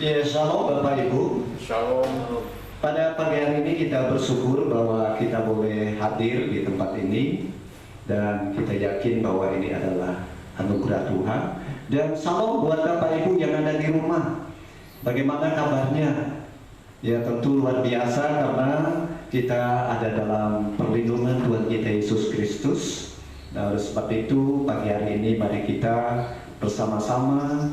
Ya, shalom Bapak Ibu. Shalom. Pada pagi hari ini kita bersyukur bahwa kita boleh hadir di tempat ini dan kita yakin bahwa ini adalah anugerah Tuhan. Dan shalom buat Bapak Ibu yang ada di rumah. Bagaimana kabarnya? Ya tentu luar biasa karena kita ada dalam perlindungan Tuhan kita Yesus Kristus. Nah, oleh sebab itu pagi hari ini mari kita bersama-sama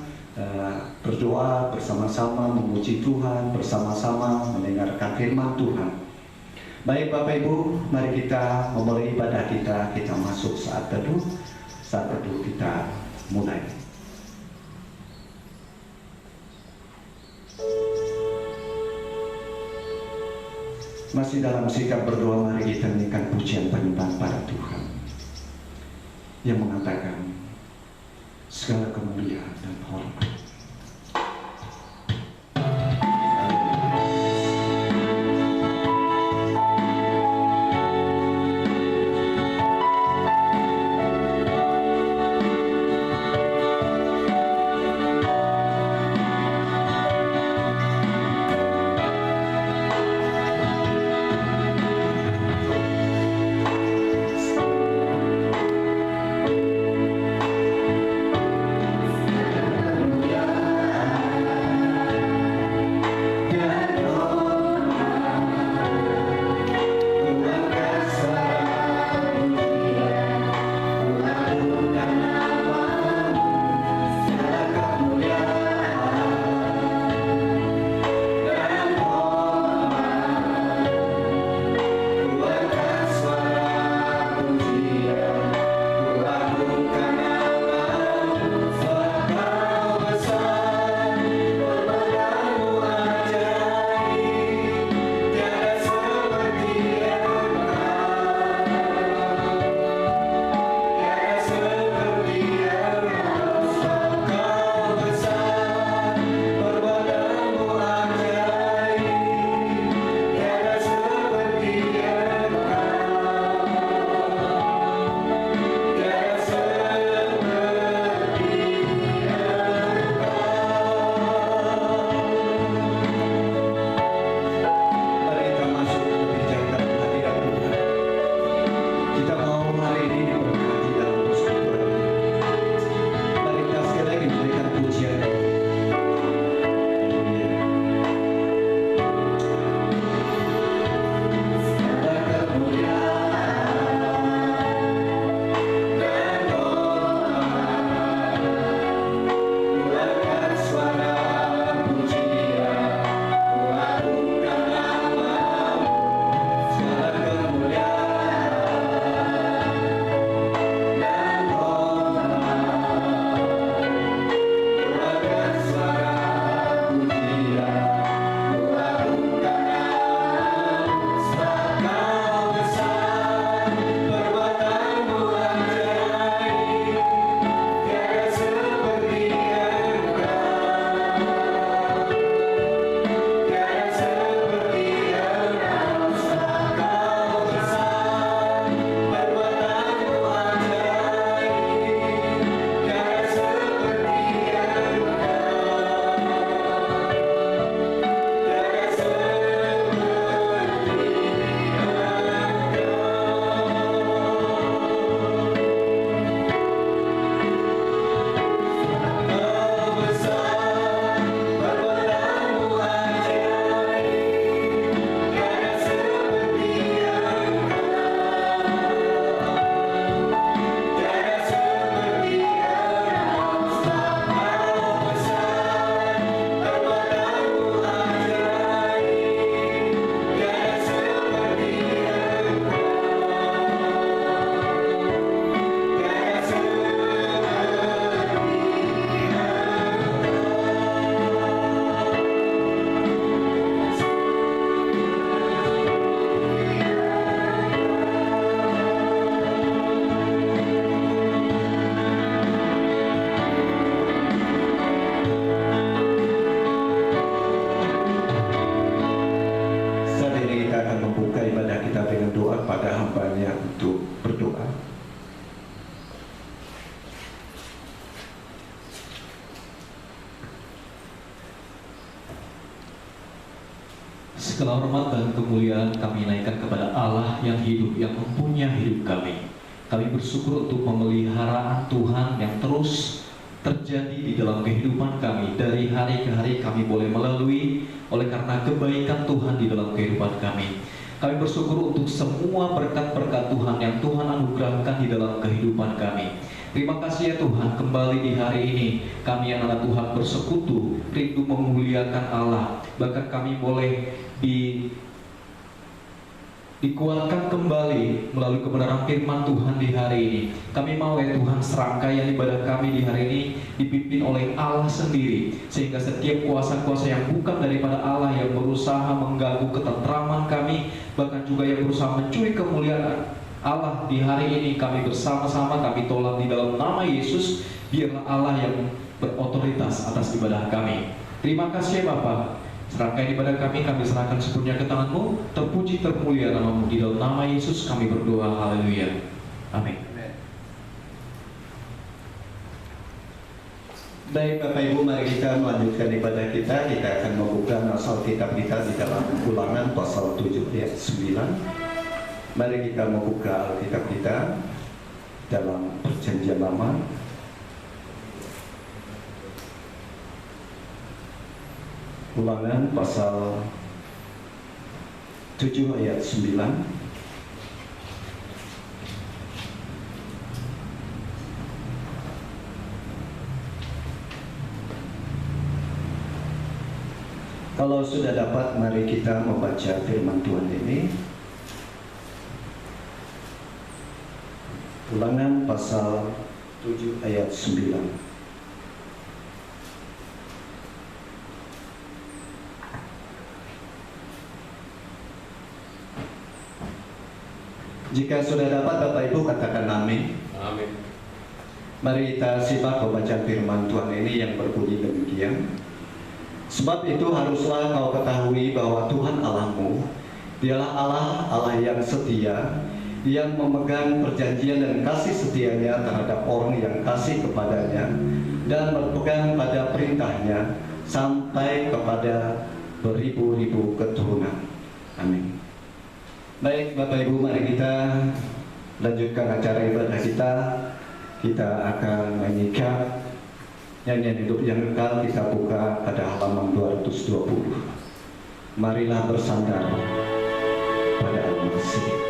berdoa, bersama-sama memuji Tuhan, bersama-sama mendengarkan firman Tuhan. Baik Bapak Ibu, mari kita memulai ibadah kita masuk saat teduh kita mulai. Masih dalam sikap berdoa, mari kita naikkan pujian penyembahan pada Tuhan yang mengatakan segala kemuliaan dan hormat. Segala hormat dan kemuliaan kami naikkan kepada Allah yang hidup, yang mempunyai hidup kami. Kami bersyukur untuk pemeliharaan Tuhan yang terus terjadi di dalam kehidupan kami. Dari hari ke hari kami boleh melalui oleh karena kebaikan Tuhan di dalam kehidupan kami. Kami bersyukur untuk semua berkat-berkat Tuhan yang Tuhan anugerahkan di dalam kehidupan kami. Terima kasih ya Tuhan, kembali di hari ini kami anak Tuhan bersekutu, rindu memuliakan Allah. Bahkan kami boleh dikuatkan kembali melalui kebenaran firman Tuhan di hari ini. Kami mau ya Tuhan, serangkaian ibadah kami di hari ini dipimpin oleh Allah sendiri, sehingga setiap kuasa-kuasa yang bukan daripada Allah yang berusaha mengganggu ketentraman kami, bahkan juga yang berusaha mencuri kemuliaan Allah di hari ini, kami bersama-sama kami tolak di dalam nama Yesus. Biarlah Allah yang berotoritas atas ibadah kami. Terima kasih ya Bapa. Serangkaian ibadah kami serahkan sepenuhnya ke tangan-Mu. Terpuji termulia nama-Mu. Di dalam nama Yesus kami berdoa. Haleluya. Amin. Baik Bapak Ibu, mari kita melanjutkan ibadah kita. Kita akan membuka nasal kitab kita di dalam Ulangan pasal 7 ayat 9. Mari kita membuka Alkitab kita dalam Perjanjian Lama. Ulangan pasal 7 ayat 9. Kalau sudah dapat, mari kita membaca firman Tuhan ini. Ulangan pasal 7 ayat 9. Jika sudah dapat, Bapak Ibu katakan amin. Amin. Mari kita simak pembacaan firman Tuhan ini yang berbunyi demikian. Sebab itu haruslah kau ketahui bahwa Tuhan Allahmu, Dialah Allah yang setia, yang memegang perjanjian dan kasih setianya terhadap orang yang kasih kepadanya dan berpegang pada perintahnya sampai kepada beribu-ribu keturunan. Amin. Baik Bapak Ibu, mari kita lanjutkan acara ibadah kita. Kita akan menyikat nyanyian hidup yang kekal. Kita buka pada halaman 220. Marilah bersandar pada Al-Masih.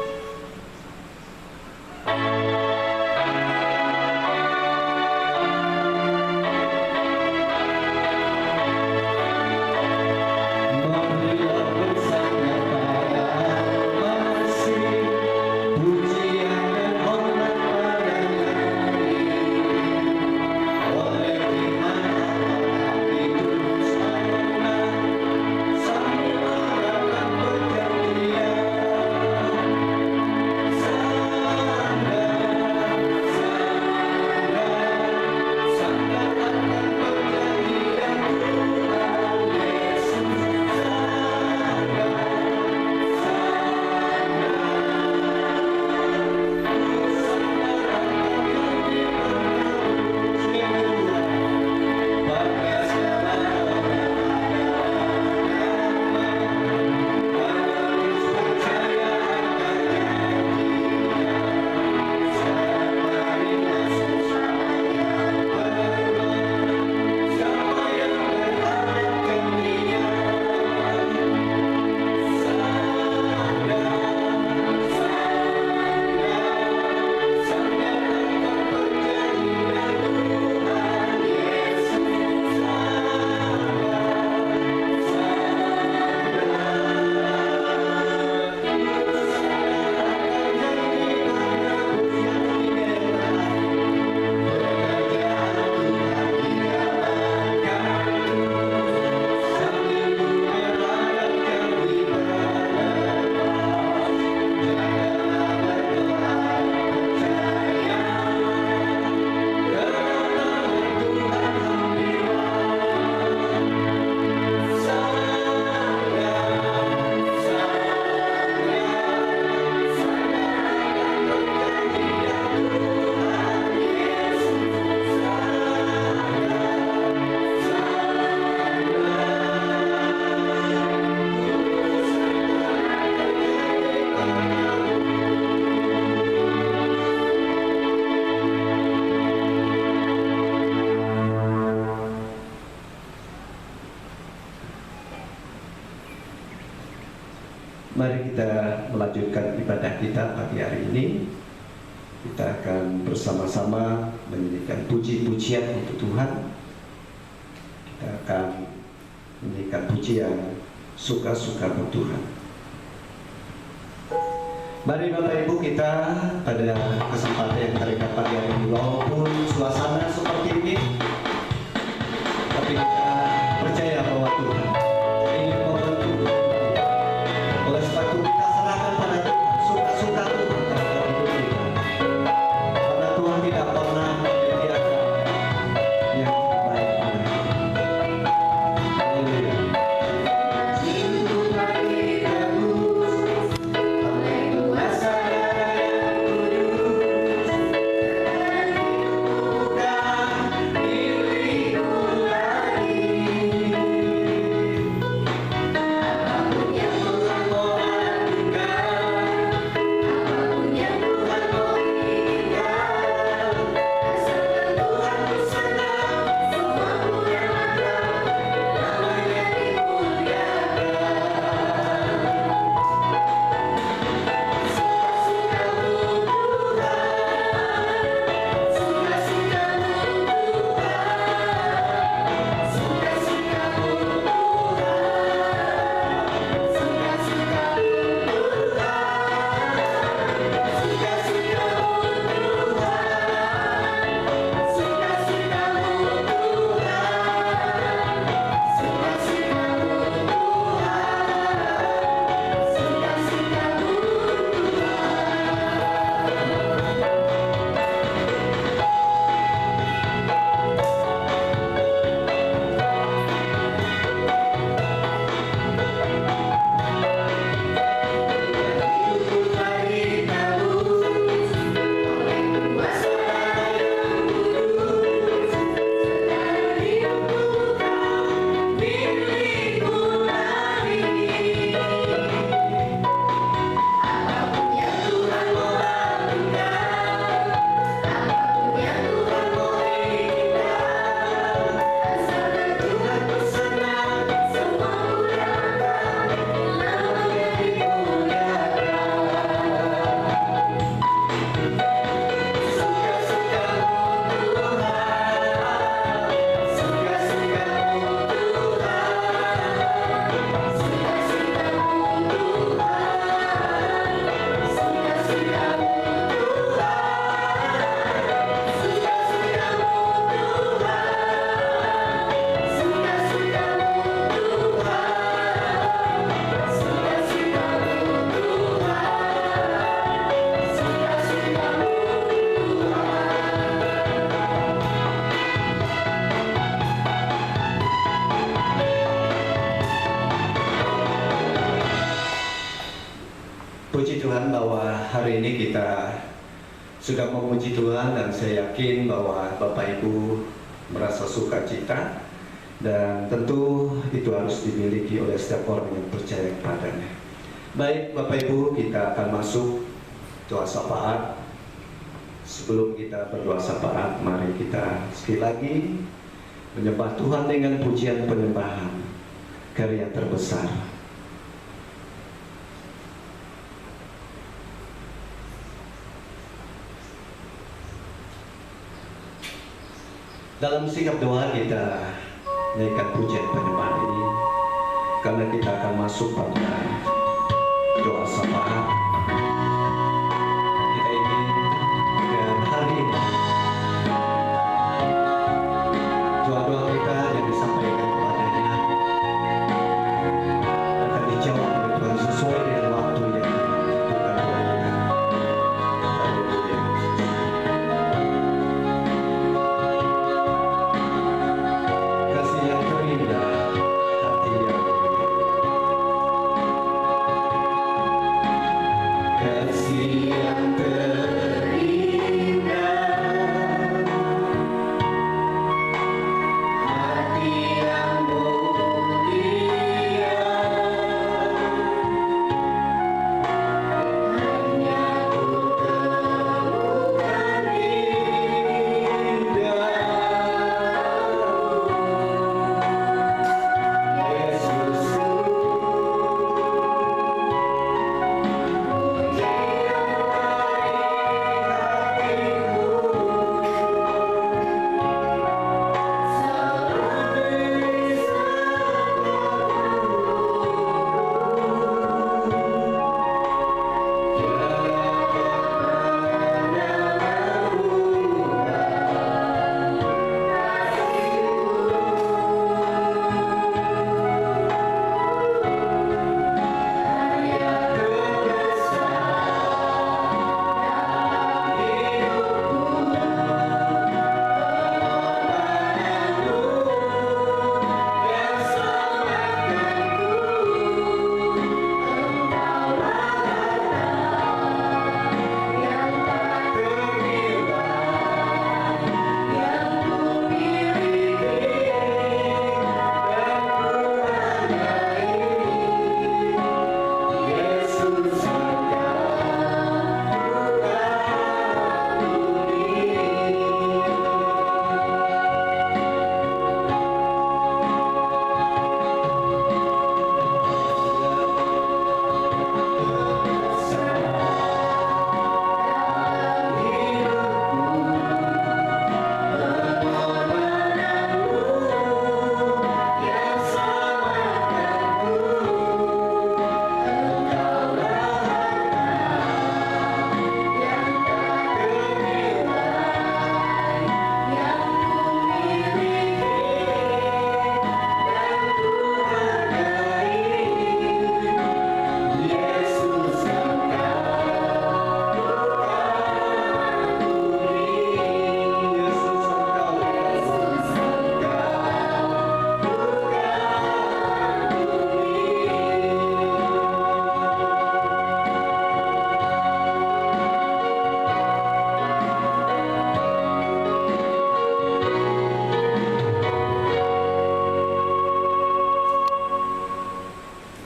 Mari kita melanjutkan ibadah kita pagi hari ini. Kita akan bersama-sama menyanyikan puji-pujian untuk Tuhan. Kita akan menyanyikan pujian suka-suka buat Tuhan. Mari Bapak Ibu, kita pada kesempatan yang mereka pagi hari ini, walaupun suasana seperti ini, tapi kita percaya bahwa Tuhan ingin membantu. Oleh sebab itu kita serahkan pada Tuhan, suka-suka Tuhan terhadap hidup kita. Karena Tuhan tidak pernah menyediakan yang terbaik pada kita. Haleluya. Puji Tuhan bahwa hari ini kita sudah memuji Tuhan, dan saya yakin bahwa Bapak Ibu merasa sukacita, dan tentu itu harus dimiliki oleh setiap orang yang percaya kepadanya. Baik Bapak Ibu, kita akan masuk doa syafaat. Sebelum kita berdoa syafaat, mari kita sekali lagi menyembah Tuhan dengan pujian penyembahan karya terbesar. Dalam sikap doa kita naikkan pujian penyembahan ini, karena kita akan masuk pada doa syafaat. Kita ingin dengan hari ini doa-doa kita yang disampaikan kepadanya akan dijawab oleh Tuhan sesuai dengan waktu yang ditentukan oleh Tuhan. Haleluya. Kasih yang terindah, hati yang mulia.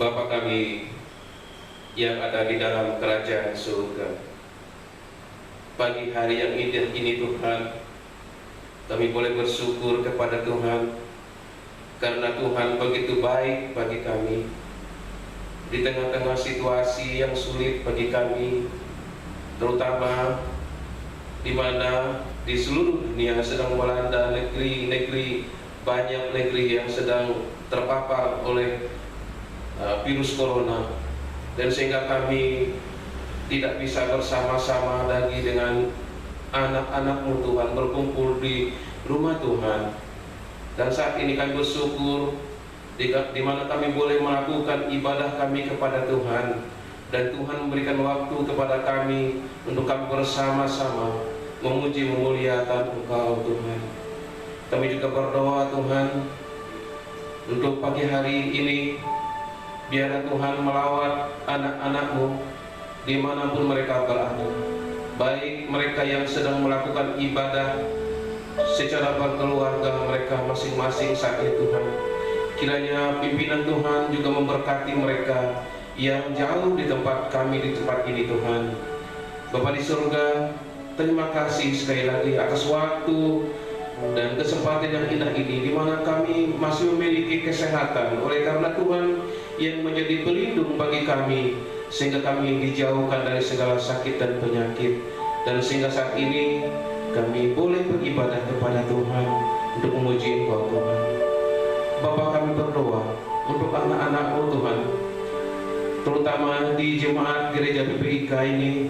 Bapa kami yang ada di dalam kerajaan surga, pagi hari yang indah ini Tuhan, kami boleh bersyukur kepada Tuhan karena Tuhan begitu baik bagi kami di tengah-tengah situasi yang sulit bagi kami, terutama di mana di seluruh dunia sedang melanda negeri-negeri, banyak negeri yang sedang terpapar oleh virus corona, dan sehingga kami tidak bisa bersama-sama lagi dengan anak-anak-Mu Tuhan berkumpul di rumah Tuhan. Dan saat ini kami bersyukur di mana kami boleh melakukan ibadah kami kepada Tuhan, dan Tuhan memberikan waktu kepada kami untuk kami bersama-sama memuji memuliakan Engkau Tuhan. Kami juga berdoa Tuhan untuk pagi hari ini, biarlah Tuhan melawat anak-anak-Mu dimanapun mereka berada, baik mereka yang sedang melakukan ibadah secara berkeluarga mereka masing-masing saat ini Tuhan. Kiranya pimpinan Tuhan juga memberkati mereka yang jauh di tempat kami, di tempat ini Tuhan. Bapa di surga, terima kasih sekali lagi atas waktu dan kesempatan yang indah ini, di mana kami masih memiliki kesehatan oleh karena Tuhan yang menjadi pelindung bagi kami, sehingga kami dijauhkan dari segala sakit dan penyakit, dan sehingga saat ini kami boleh beribadah kepada Tuhan untuk memuji Engkau Tuhan. Bapa, kami berdoa untuk anak-anak-Mu Tuhan, terutama di jemaat gereja PPIK ini,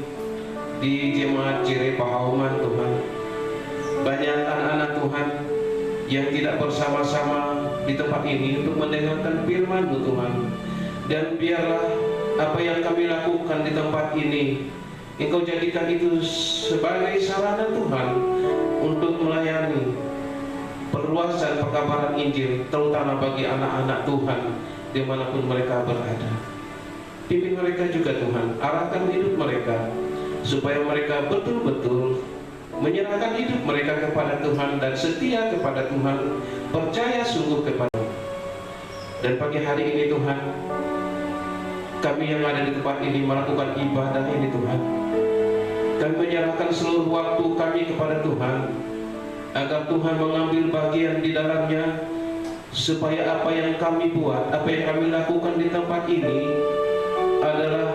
di jemaat Jire Pahauman Tuhan. Banyak anak-anak Tuhan yang tidak bersama-sama di tempat ini untuk mendengarkan firman-Mu Tuhan. Dan biarlah apa yang kami lakukan di tempat ini, Engkau jadikan itu sebagai sarana Tuhan untuk melayani perluasan perkabaran Injil, terutama bagi anak-anak Tuhan dimanapun mereka berada. Pimpin mereka juga Tuhan, arahkan hidup mereka supaya mereka betul-betul menyerahkan hidup mereka kepada Tuhan dan setia kepada Tuhan, percaya sungguh kepada. Dan pagi hari ini Tuhan, kami yang ada di tempat ini melakukan ibadah ini Tuhan, kami menyerahkan seluruh waktu kami kepada Tuhan, agar Tuhan mengambil bagian di dalamnya, supaya apa yang kami buat, apa yang kami lakukan di tempat ini adalah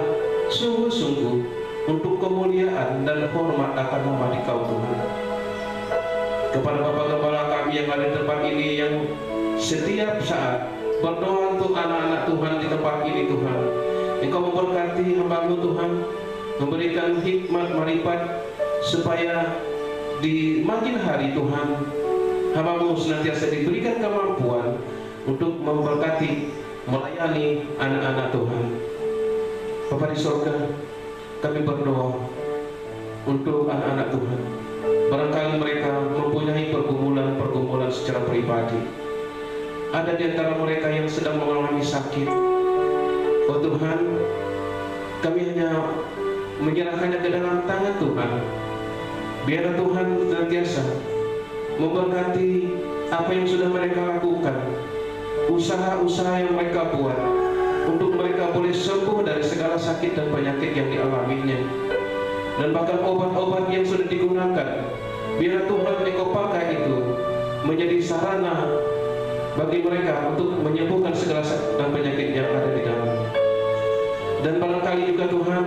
sungguh-sungguh untuk kemuliaan dan hormat akan nama Dikau Tuhan. Kepada Bapak Kepala kami yang ada di tempat ini, yang setiap saat berdoa untuk anak-anak Tuhan di tempat ini Tuhan, Engkau memberkati hamba-Mu Tuhan, memberikan hikmat marifat, supaya di makin hari Tuhan, hamba-Mu senantiasa diberikan kemampuan untuk memberkati, melayani anak-anak Tuhan. Bapa di surga, kami berdoa untuk anak-anak Tuhan. Barangkali mereka mempunyai pergumulan secara pribadi. Ada di antara mereka yang sedang mengalami sakit. Oh Tuhan, kami hanya menyerahkannya ke dalam tangan Tuhan. Biarlah Tuhan senantiasa memberkati apa yang sudah mereka lakukan, usaha-usaha yang mereka buat, untuk mereka boleh sembuh dari segala sakit dan penyakit yang dialaminya. Dan bahkan obat-obat yang sudah digunakan, biarlah Tuhan Engkau pakai itu menjadi sarana bagi mereka untuk menyembuhkan segala sakit dan penyakit yang ada di dalamnya. Dan barangkali juga Tuhan,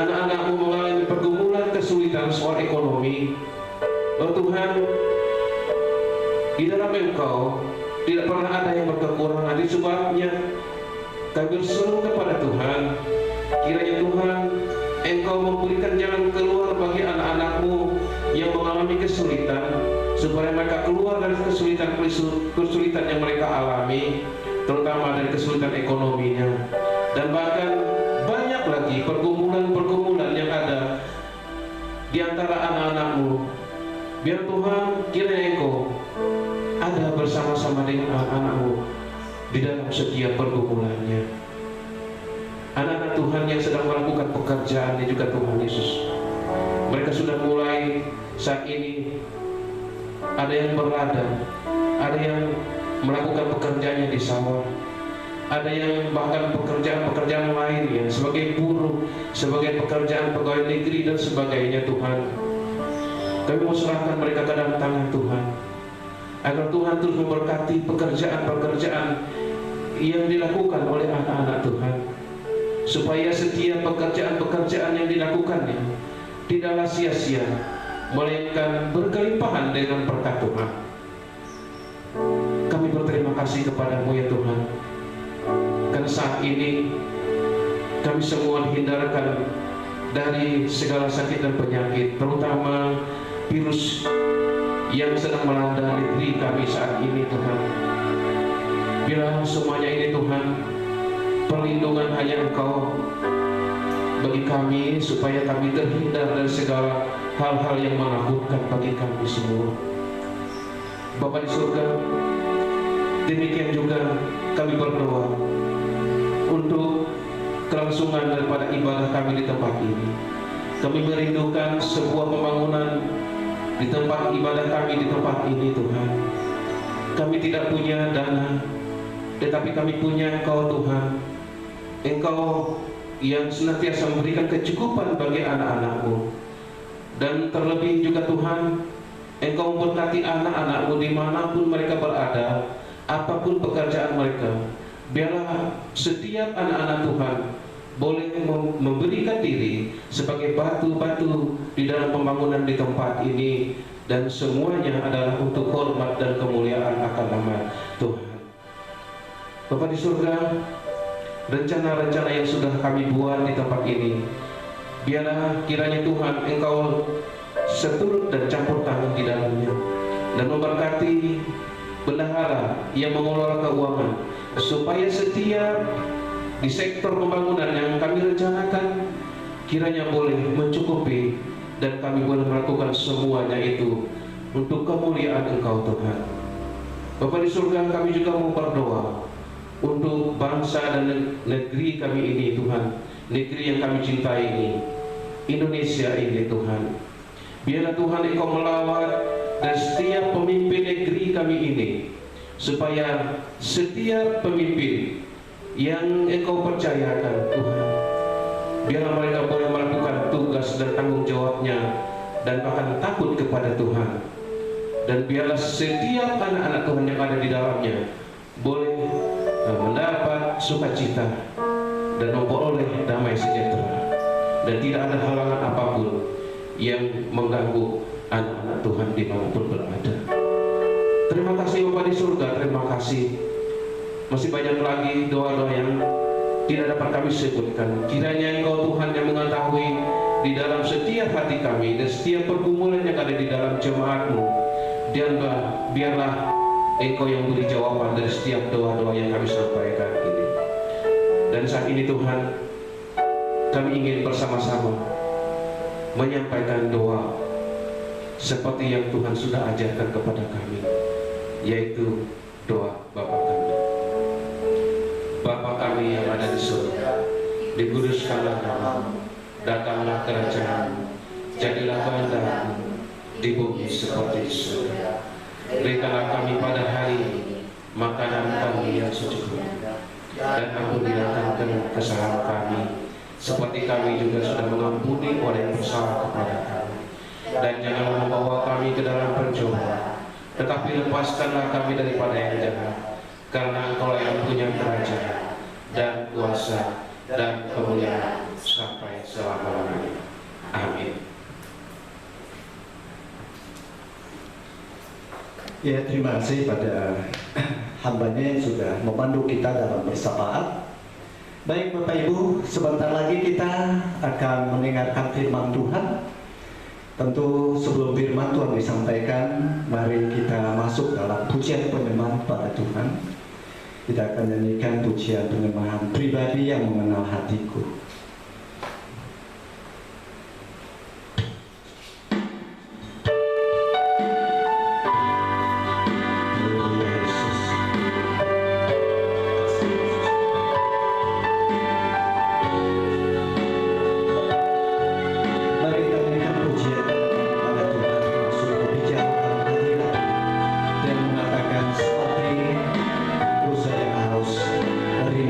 anak-anak-Mu mengalami pergumulan kesulitan soal ekonomi. Oh Tuhan, di dalam Engkau tidak pernah ada yang berkekurangan. Di sebabnya kami berseru kepada Tuhan, kiranya Tuhan Engkau memberikan jalan keluar bagi anak-anak-Mu yang mengalami kesulitan, supaya mereka keluar dari kesulitan yang mereka alami, terutama dari kesulitan ekonominya. Dan bahkan banyak lagi pergumulan-pergumulan yang ada di antara anak-anak-Mu. Biar Tuhan, kiranya Engkau ada bersama-sama dengan anak-anak-Mu di dalam setiap pergumulannya. Anak-anak Tuhan yang sedang melakukan pekerjaannya juga Tuhan Yesus, mereka sudah mulai saat ini, ada yang berladang, ada yang melakukan pekerjaannya di sawah, ada yang bahkan pekerjaan-pekerjaan lainnya sebagai buruh, sebagai pekerjaan pegawai negeri dan sebagainya. Tuhan, kami mau serahkan mereka ke dalam tangan Tuhan, agar Tuhan terus memberkati pekerjaan-pekerjaan yang dilakukan oleh anak-anak Tuhan, supaya setiap pekerjaan-pekerjaan yang dilakukannya tidaklah sia-sia, melainkan berkelimpahan dengan berkat Tuhan. Kami berterima kasih kepadamu ya Tuhan, karena saat ini kami semua dihindarkan dari segala sakit dan penyakit, terutama virus yang sedang melanda negeri kami saat ini Tuhan. Biarlah semuanya ini Tuhan, perlindungan hanya Engkau bagi kami, supaya kami terhindar dari segala hal-hal yang menakutkan bagi kami semua. Bapa di surga, demikian juga kami berdoa untuk kelangsungan daripada ibadah kami di tempat ini. Kami merindukan sebuah pembangunan di tempat ibadah kami di tempat ini Tuhan. Kami tidak punya dana, tetapi kami punya Engkau Tuhan. Engkau yang senantiasa memberikan kecukupan bagi anak-anak-Mu. Dan terlebih juga Tuhan, Engkau memberkati anak-anak-Mu dimanapun mereka berada, apapun pekerjaan mereka. Biarlah setiap anak-anak Tuhan boleh memberikan diri sebagai batu-batu di dalam pembangunan di tempat ini, dan semuanya adalah untuk hormat dan kemuliaan akan nama Tuhan. Bapa di surga, rencana-rencana yang sudah kami buat di tempat ini, biarlah kiranya Tuhan Engkau seturut dan campur tangan di dalamnya, dan memberkati bendahara yang mengelola keuangan, supaya setiap di sektor pembangunan yang kami rencanakan kiranya boleh mencukupi, dan kami boleh melakukan semuanya itu untuk kemuliaan Engkau Tuhan. Bapa di surga, kami juga mau berdoa untuk bangsa dan negeri kami ini Tuhan, negeri yang kami cintai ini, Indonesia ini Tuhan. Biarlah Tuhan Engkau melawat dan setiap pemimpin negeri kami ini, supaya setiap pemimpin yang Engkau percayakan Tuhan, biarlah mereka boleh melakukan tugas dan tanggung jawabnya, dan bahkan takut kepada Tuhan. Dan biarlah setiap anak-anak Tuhan yang ada di dalamnya boleh mendapat sukacita dan memperoleh damai sejahtera, dan tidak ada halangan apapun yang mengganggu anak-anak Tuhan dimanapun berada. Terima kasih Bapa di surga, terima kasih. Masih banyak lagi doa-doa yang tidak dapat kami sebutkan. Kiranya Engkau Tuhan yang mengetahui di dalam setiap hati kami dan setiap pergumulan yang ada di dalam jemaat-Mu, dan biarlah Engkau yang beri jawaban dari setiap doa-doa yang kami sampaikan ini. Dan saat ini Tuhan, kami ingin bersama-sama menyampaikan doa seperti yang Tuhan sudah ajarkan kepada kami, yaitu doa Bapa kami. Bapa kami yang ada di surga, dikuduskanlah namamu, datanglah kerajaan-Mu, jadilah kehendak-Mu di bumi seperti di surga. Berikanlah kami pada hari ini makanan kami yang secukupnya, dan ampunilah kami kesalahan kami, seperti kami juga sudah mengampuni orang yang bersalah kepada kami. Dan janganlah membawa kami ke dalam pencobaan, tetapi lepaskanlah kami daripada yang jahat, karena Engkau yang punya kerajaan dan kuasa dan kemuliaan sampai selama-lamanya. Amin. Ya, terima kasih pada hambanya yang sudah memandu kita dalam bersapaat. Baik Bapak Ibu, sebentar lagi kita akan mendengarkan firman Tuhan. Tentu sebelum firman Tuhan disampaikan, mari kita masuk dalam pujian penyembahan pada Tuhan. Kita akan nyanyikan pujian penyembahan pribadi yang mengenal hatiku. Dari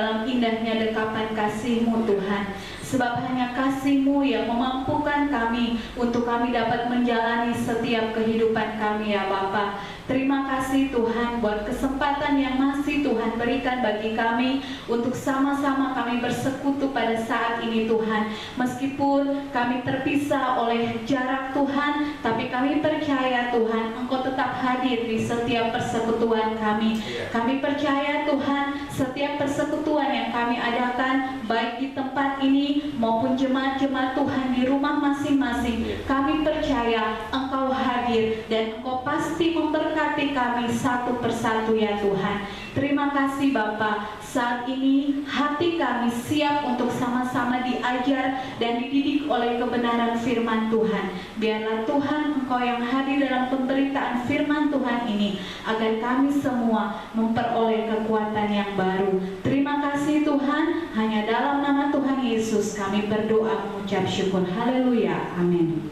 dalam indahnya dekapan kasih-Mu Tuhan. Sebab hanya kasih-Mu yang memampukan kami untuk kami dapat menjalani setiap kehidupan kami ya Bapa. Terima kasih Tuhan buat kesempatan yang masih Tuhan berikan bagi kami untuk sama-sama kami bersekutu pada saat ini Tuhan. Meskipun kami terpisah oleh jarak Tuhan, tapi kami percaya Tuhan Engkau tetap hadir di setiap persekutuan kami. Kami percaya Tuhan setiap persekutuan yang kami adakan, baik di tempat ini maupun jemaat-jemaat Tuhan di rumah masing-masing, kami percaya Engkau hadir dan Engkau pasti memberkati kami satu persatu ya Tuhan. Terima kasih Bapa. Saat ini hati kami siap untuk sama-sama diajar dan dididik oleh kebenaran firman Tuhan. Biarlah Tuhan Engkau yang hadir dalam pemberitaan firman Tuhan ini, agar kami semua memperoleh kekuatan yang baru. Terima kasih Tuhan. Hanya dalam nama Tuhan Yesus kami berdoa mengucap syukur. Haleluya. Amin.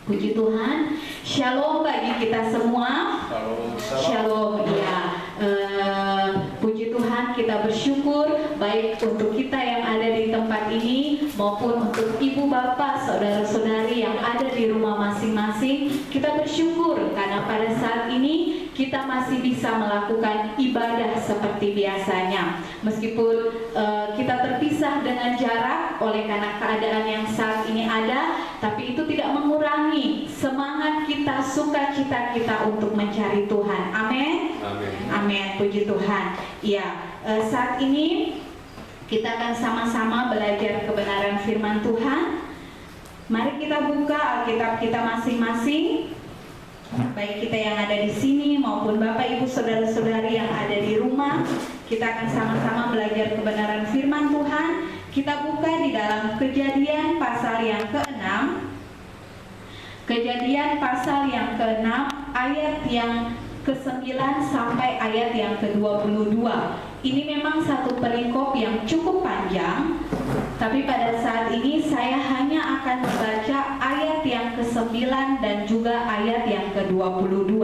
Puji Tuhan. Shalom bagi kita semua. Shalom. Ya. Puji Tuhan, kita bersyukur baik untuk kita yang ada di tempat ini maupun untuk ibu bapak, saudara-saudari yang ada di rumah masing-masing. Kita bersyukur karena pada saat ini kita masih bisa melakukan ibadah seperti biasanya. Meskipun kita terpisah dengan jarak oleh karena keadaan yang saat ini ada, tapi itu tidak mengurangi semangat kita, sukacita kita untuk mencari Tuhan. Amin. Amin. Amin. Puji Tuhan. Ya, saat ini kita akan sama-sama belajar kebenaran firman Tuhan. Mari kita buka Alkitab kita masing-masing, baik kita yang ada di sini maupun Bapak Ibu saudara-saudari yang ada di rumah. Kita akan sama-sama belajar kebenaran firman Tuhan. Kita buka di dalam Kejadian pasal yang ke-6. Kejadian pasal yang ke-6 ayat yang ke-9 sampai ayat yang ke-22. Ini memang satu perikop yang cukup panjang, tapi pada saat ini saya hanya akan membaca ayat yang ke-9 dan juga ayat yang ke-22.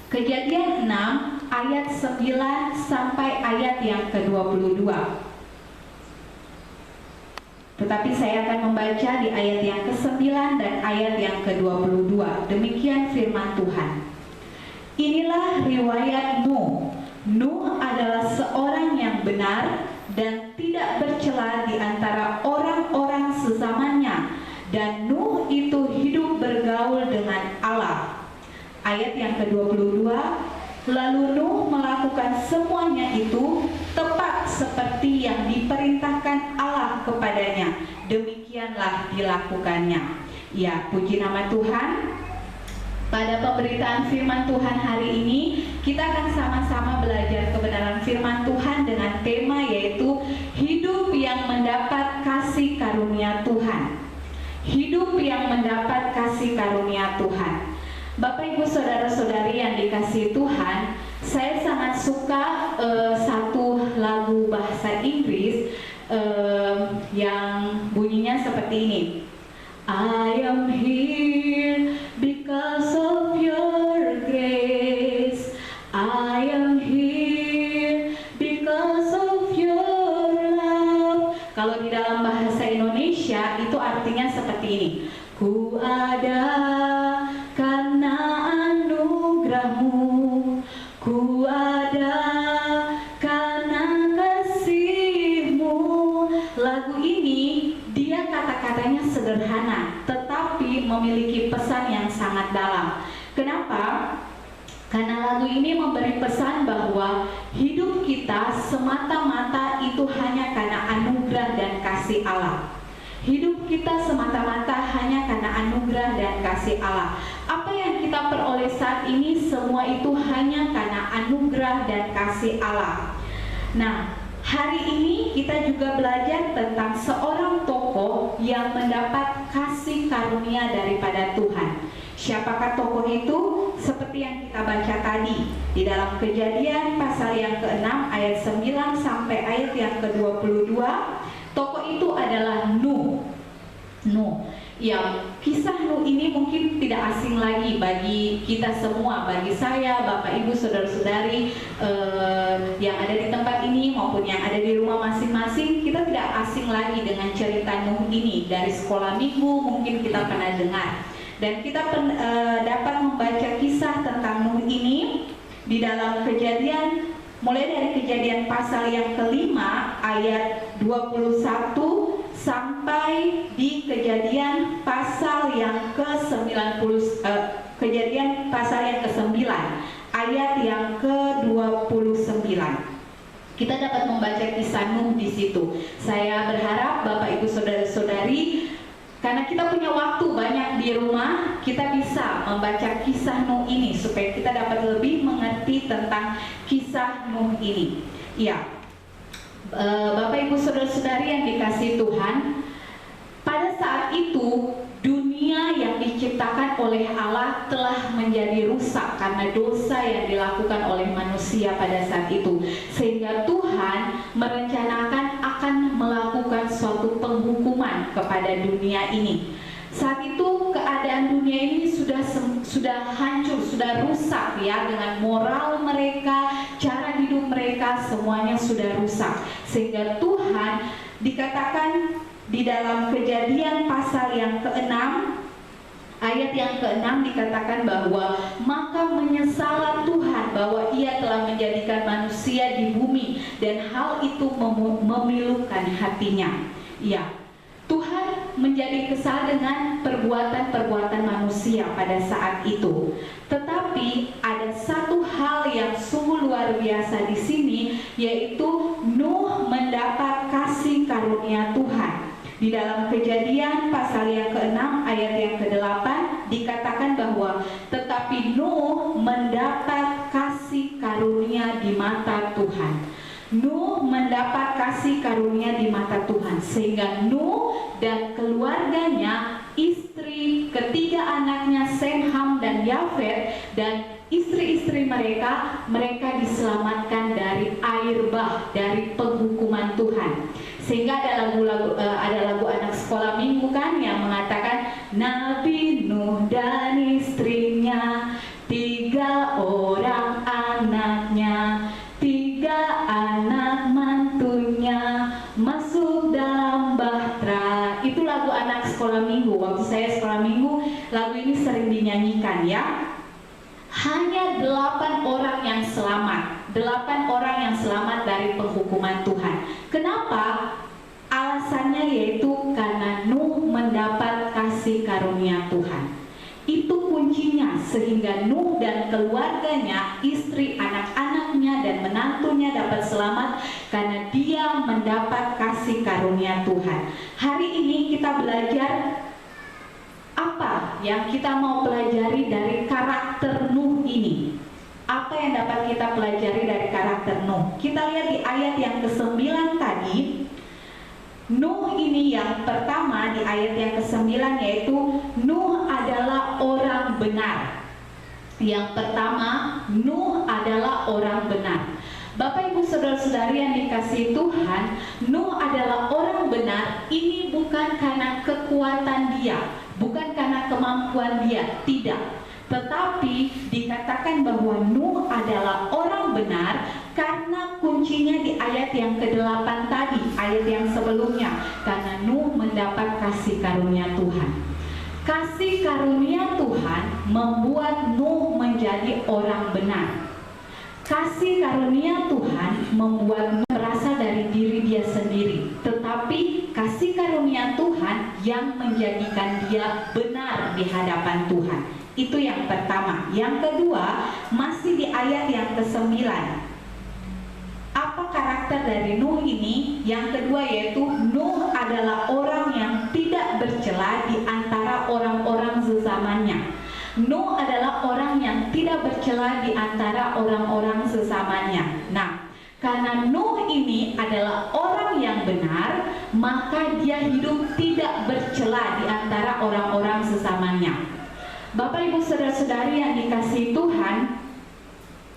Kejadian 6 ayat 9 sampai ayat yang ke-22. Tetapi saya akan membaca di ayat yang ke-9 dan ayat yang ke-22. Demikian firman Tuhan. Inilah riwayat Nuh. Nuh adalah seorang yang benar dan tidak bercela di antara orang-orang sezamannya. Dan Nuh itu hidup bergaul dengan Allah. Ayat yang ke-22. Lalu Nuh melakukan semuanya itu tepat seperti yang diperintahkan Allah kepadanya. Demikianlah dilakukannya. Ya, puji nama Tuhan. Pada pemberitaan firman Tuhan hari ini, kita akan sama-sama belajar kebenaran firman Tuhan dengan tema yaitu hidup yang mendapat kasih karunia Tuhan. Hidup yang mendapat kasih karunia Tuhan. Bapak Ibu saudara-saudari yang dikasihi Tuhan, saya sangat suka satu lagu bahasa Inggris yang bunyinya seperti ini. I am here because of your grace. I am here because of your love. Kalau di dalam bahasa Indonesia itu artinya seperti ini. Ku ada karena anugerahmu, ku ada karena kasih-Mu. Lagu ini dia kata-katanya sederhana, tetapi memiliki pesan yang sangat dalam. Kenapa? Karena lagu ini memberi pesan bahwa hidup kita semata-mata itu hanya karena anugerah dan kasih Allah. Hidup kita semata-mata hanya karena anugerah dan kasih Allah. Apa yang kita peroleh saat ini semua itu hanya karena anugerah dan kasih Allah. Nah, hari ini kita juga belajar tentang seorang tokoh yang mendapat kasih karunia daripada Tuhan. Siapakah tokoh itu? Seperti yang kita baca tadi di dalam Kejadian pasal yang ke-6 ayat 9 sampai ayat yang ke-22. Tokoh itu adalah Nuh. Ya, kisah Nuh ini mungkin tidak asing lagi bagi kita semua, bagi saya, Bapak Ibu, saudara-saudari yang ada di tempat ini maupun yang ada di rumah masing-masing. Kita tidak asing lagi dengan cerita Nuh ini. Dari sekolah minggu mungkin kita pernah dengar. Dan kita dapat membaca kisah tentang Nuh ini di dalam Kejadian, mulai dari Kejadian pasal yang kelima ayat 21 sampai di Kejadian pasal yang ke-90, Kejadian pasal yang ke-9 ayat yang ke-29. Kita dapat membaca kisah Nuh di situ. Saya berharap Bapak Ibu saudara-saudari, karena kita punya waktu banyak di rumah, kita bisa membaca kisah Nuh ini supaya kita dapat lebih mengerti tentang kisah Nuh ini. Ya, Bapak Ibu saudara-saudari yang dikasihi Tuhan, pada saat itu dunia yang diciptakan oleh Allah telah menjadi rusak karena dosa yang dilakukan oleh manusia pada saat itu, sehingga Tuhan merencanakan akan melakukan suatu penghukuman kepada dunia ini. Saat itu keadaan dunia ini sudah hancur, sudah rusak ya, dengan moral mereka, cara hidup mereka, semuanya sudah rusak. Sehingga Tuhan dikatakan di dalam Kejadian pasal yang ke-6 ayat yang ke-6 dikatakan bahwa maka menyesallah Tuhan bahwa Ia telah menjadikan manusia di bumi dan hal itu memilukan hatinya. Ya, Tuhan menjadi kesal dengan perbuatan-perbuatan manusia pada saat itu. Tetapi ada satu hal yang sungguh luar biasa di sini, yaitu Nuh mendapat kasih karunia Tuhan. Di dalam Kejadian pasal yang ke-6 ayat yang ke-8 dikatakan bahwa tetapi Nuh mendapat kasih karunia di mata Tuhan. Nuh mendapat kasih karunia di mata Tuhan, sehingga Nuh dan keluarganya, istri, ketiga anaknya Sem, Ham, dan Yafet, dan istri-istri mereka diselamatkan dari air bah, dari penghukuman Tuhan. Sehingga ada lagu anak sekolah minggu kan yang mengatakan Nabi Nuh dan istrinya, 3 orang anaknya, 3 anak mantunya masuk dalam bahtera. Itu lagu anak sekolah minggu. Waktu saya sekolah minggu, lagu ini sering dinyanyikan ya. Hanya 8 orang yang selamat, 8 orang yang selamat dari penghukuman Tuhan. Kenapa? Alasannya yaitu karena Nuh mendapat kasih karunia Tuhan. Itu kuncinya, sehingga Nuh dan keluarganya, istri, anak-anaknya, dan menantunya dapat selamat karena dia mendapat kasih karunia Tuhan. Hari ini kita belajar apa yang kita mau pelajari dari karakter Nuh ini. Apa yang dapat kita pelajari dari karakter Nuh? Kita lihat di ayat yang ke-9 tadi. Nuh ini yang pertama di ayat yang ke-9, yaitu Nuh adalah orang benar. Yang pertama, Nuh adalah orang benar. Bapak Ibu saudara-saudari yang dikasihi Tuhan, Nuh adalah orang benar. Ini bukan karena kekuatan dia, bukan karena kemampuan dia, tidak. Tetapi dikatakan bahwa Nuh adalah orang benar karena kuncinya di ayat yang ke-8 tadi, ayat yang sebelumnya, karena Nuh mendapat kasih karunia Tuhan. Kasih karunia Tuhan membuat Nuh menjadi orang benar. Kasih karunia Tuhan membuat Nuh berasal dari diri dia sendiri, tetapi kasih karunia Tuhan yang menjadikan dia benar di hadapan Tuhan. Itu yang pertama. Yang kedua, masih di ayat yang ke-9. Apa karakter dari Nuh ini? Yang kedua yaitu Nuh adalah orang yang tidak bercela di antara orang-orang sezamannya. Nuh adalah orang yang tidak bercela di antara orang-orang sezamannya. Nah, karena Nuh ini adalah orang yang benar, maka dia hidup tidak bercela di antara orang-orang sesamanya. Bapak Ibu saudara-saudari yang dikasihi Tuhan,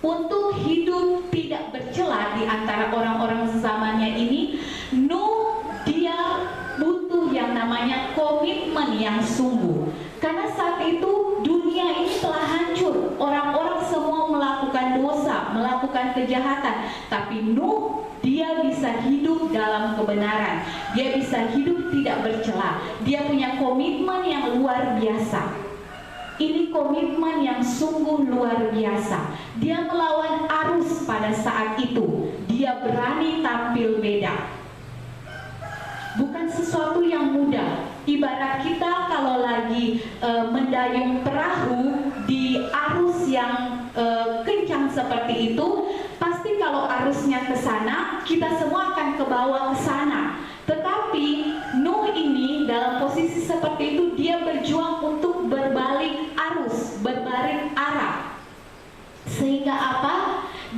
untuk hidup tidak bercela di antara orang-orang sesamanya ini, Nuh dia butuh yang namanya komitmen yang sungguh. Karena saat itu dunia ini telah hancur, orang-orang semua melakukan dosa, melakukan kejahatan. Tapi Nuh, dia bisa hidup dalam kebenaran, dia bisa hidup tidak bercela. Dia punya komitmen yang luar biasa. Ini komitmen yang sungguh luar biasa. Dia melawan arus pada saat itu. Dia berani tampil beda. Bukan sesuatu yang mudah. Ibarat kita kalau lagi mendayung perahu di arus yang kencang seperti itu, pasti kalau arusnya ke sana, kita semua akan ke bawah ke sana. Tetapi Nuh ini dalam posisi seperti itu, dia berjuang untuk berbalik arus, berbalik arah. Sehingga apa?